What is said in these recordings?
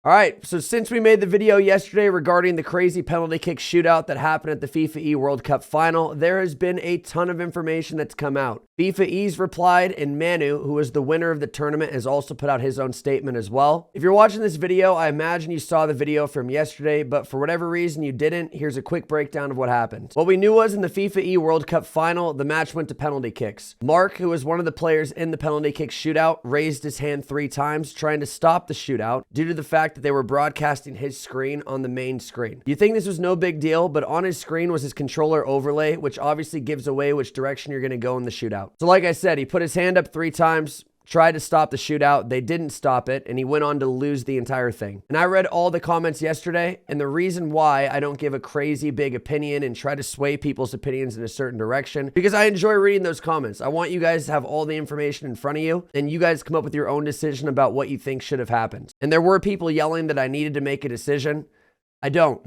All right, so since we made the video yesterday regarding the crazy penalty kick shootout that happened at the FIFAe World Cup final, there has been a ton of information that's come out. FIFAe's replied, and Manu, who was the winner of the tournament, has also put out his own statement as well. If you're watching this video, I imagine you saw the video from yesterday, but for whatever reason you didn't, here's a quick breakdown of what happened. What we knew was in the FIFAe World Cup final, the match went to penalty kicks. Mark, who was one of the players in the penalty kick shootout, raised his hand 3 times trying to stop the shootout due to the fact that they were broadcasting his screen on the main screen. You think this was no big deal, but on his screen was his controller overlay, which obviously gives away which direction you're going to go in the shootout. So like I said, he put his hand up 3 times, tried to stop the shootout. They didn't stop it, and he went on to lose the entire thing. And I read all the comments yesterday, and the reason why I don't give a crazy big opinion and try to sway people's opinions in a certain direction, because I enjoy reading those comments. I want you guys to have all the information in front of you, and you guys come up with your own decision about what you think should have happened. And there were people yelling that I needed to make a decision. I don't.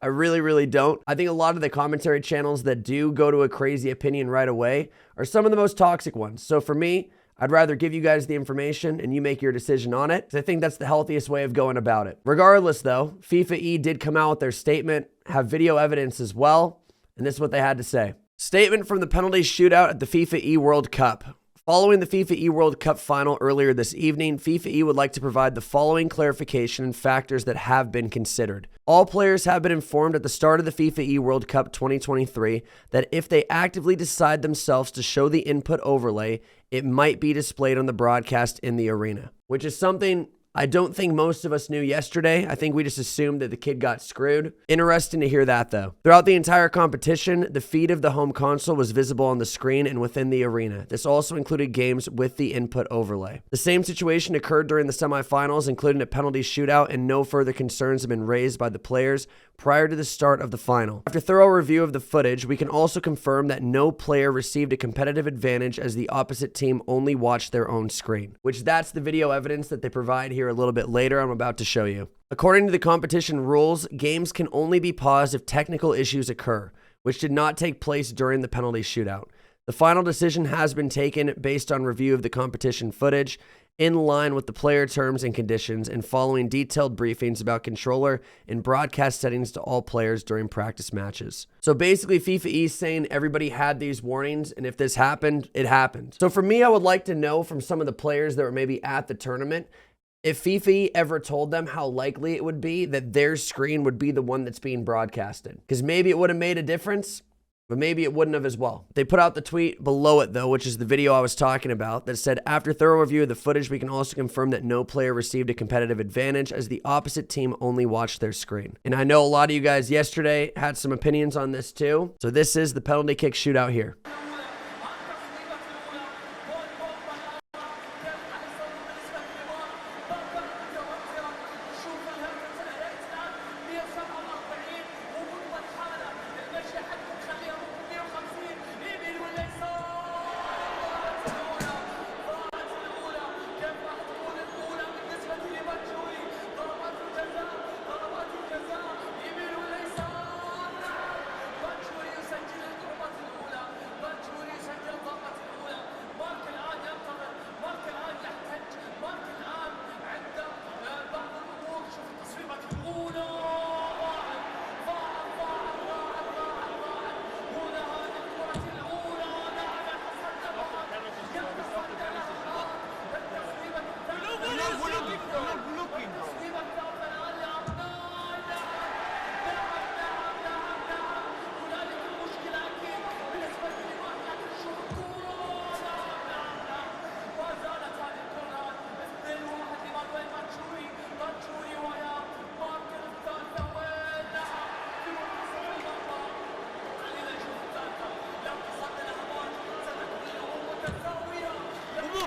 I really, really don't. I think a lot of the commentary channels that do go to a crazy opinion right away are some of the most toxic ones. So for me, I'd rather give you guys the information and you make your decision on it, because I think that's the healthiest way of going about it. Regardless though, FIFAe did come out with their statement, have video evidence as well, and this is what they had to say. Statement from the penalty shootout at the FIFAe World Cup. Following the FIFAe World Cup final earlier this evening, FIFAe would like to provide the following clarification and factors that have been considered. All players have been informed at the start of the FIFAe World Cup 2023 that if they actively decide themselves to show the input overlay, it might be displayed on the broadcast in the arena, which is something I don't think most of us knew yesterday. I think we just assumed that the kid got screwed. Interesting to hear that though. Throughout the entire competition, the feed of the home console was visible on the screen and within the arena. This also included games with the input overlay. The same situation occurred during the semifinals, including a penalty shootout, and no further concerns have been raised by the players prior to the start of the final. After thorough review of the footage, we can also confirm that no player received a competitive advantage as the opposite team only watched their own screen, which that's the video evidence that they provide here a little bit later. I'm about to show you. According to the competition rules, games can only be paused if technical issues occur, which did not take place during the penalty shootout. The final decision has been taken based on review of the competition footage, in line with the player terms and conditions, and following detailed briefings about controller and broadcast settings to all players during practice matches. So basically FIFAe is saying everybody had these warnings, and if this happened, it happened. So for me, I would like to know from some of the players that were maybe at the tournament, if FIFAe ever told them how likely it would be that their screen would be the one that's being broadcasted. Because maybe it would have made a difference, but maybe it wouldn't have as well. They put out the tweet below it though, which is the video I was talking about, that said, after thorough review of the footage, we can also confirm that no player received a competitive advantage as the opposite team only watched their screen. And I know a lot of you guys yesterday had some opinions on this too. So this is the penalty kick shootout here.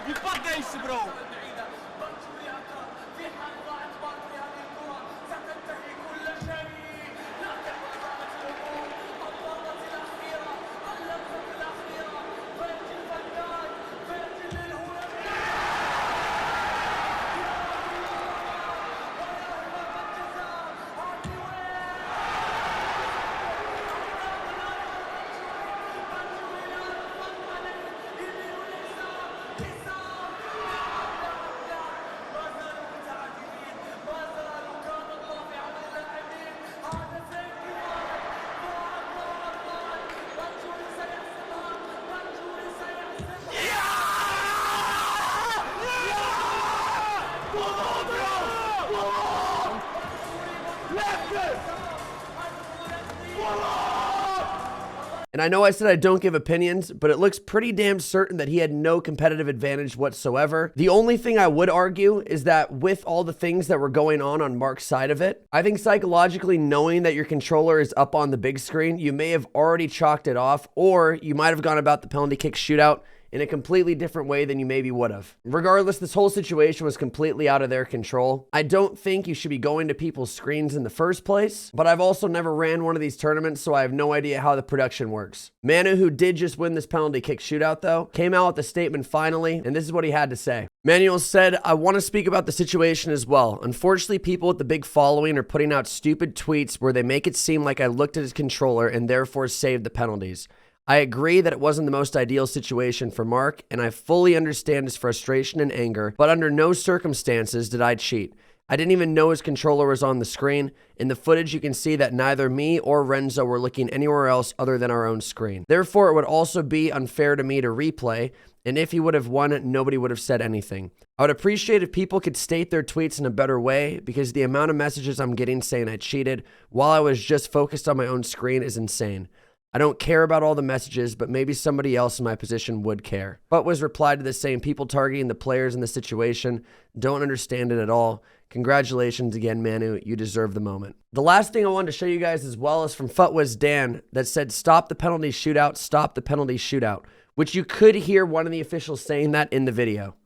Pipa isso, bro! And I know I said I don't give opinions, but it looks pretty damn certain that he had no competitive advantage whatsoever. The only thing I would argue is that with all the things that were going on Mark's side of it, I think psychologically knowing that your controller is up on the big screen, you may have already chalked it off, or you might have gone about the penalty kick shootout in a completely different way than you maybe would have. Regardless, this whole situation was completely out of their control. I don't think you should be going to people's screens in the first place, but I've also never ran one of these tournaments, so I have no idea how the production works. Manu, who did just win this penalty kick shootout though, came out with a statement finally, and this is what he had to say. Manuel said, "I want to speak about the situation as well. Unfortunately, people with the big following are putting out stupid tweets where they make it seem like I looked at his controller and therefore saved the penalties. I agree that it wasn't the most ideal situation for Mark, and I fully understand his frustration and anger, but under no circumstances did I cheat. I didn't even know his controller was on the screen. In the footage, you can see that neither me or Renzo were looking anywhere else other than our own screen. Therefore, it would also be unfair to me to replay, and if he would have won, nobody would have said anything. I would appreciate if people could state their tweets in a better way, because the amount of messages I'm getting saying I cheated while I was just focused on my own screen is insane. I don't care about all the messages, but maybe somebody else in my position would care." But was replied to the same, "People targeting the players in the situation don't understand it at all. Congratulations again, Manu. You deserve the moment." The last thing I wanted to show you guys as well is from FUTWIZ Dan that said, "Stop the penalty shootout, stop the penalty shootout," which you could hear one of the officials saying that in the video.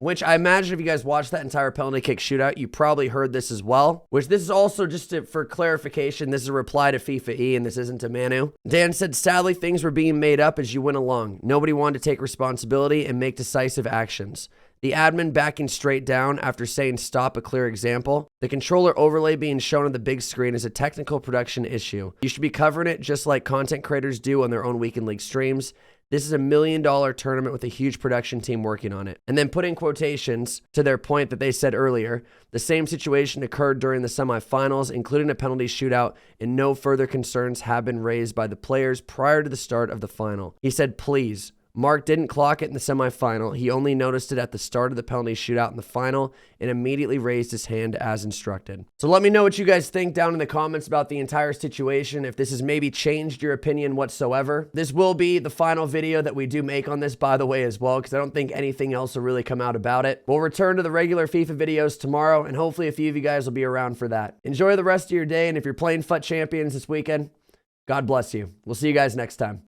Which I imagine if you guys watched that entire penalty kick shootout, you probably heard this as well. Which this is also just for clarification, this is a reply to FIFAe and this isn't to Manu. Dan said, "Sadly, things were being made up as you went along. Nobody wanted to take responsibility and make decisive actions. The admin backing straight down after saying stop a clear example. The controller overlay being shown on the big screen is a technical production issue. You should be covering it just like content creators do on their own Weekend League streams. This is $1 million tournament with a huge production team working on it." And then put in quotations to their point that they said earlier, "The same situation occurred during the semifinals, including a penalty shootout, and no further concerns have been raised by the players prior to the start of the final." He said, "Please. Mark didn't clock it in the semifinal. He only noticed it at the start of the penalty shootout in the final and immediately raised his hand as instructed." So let me know what you guys think down in the comments about the entire situation, if this has maybe changed your opinion whatsoever. This will be the final video that we do make on this, by the way, as well, because I don't think anything else will really come out about it. We'll return to the regular FIFA videos tomorrow, and hopefully a few of you guys will be around for that. Enjoy the rest of your day, and if you're playing FUT Champions this weekend, God bless you. We'll see you guys next time.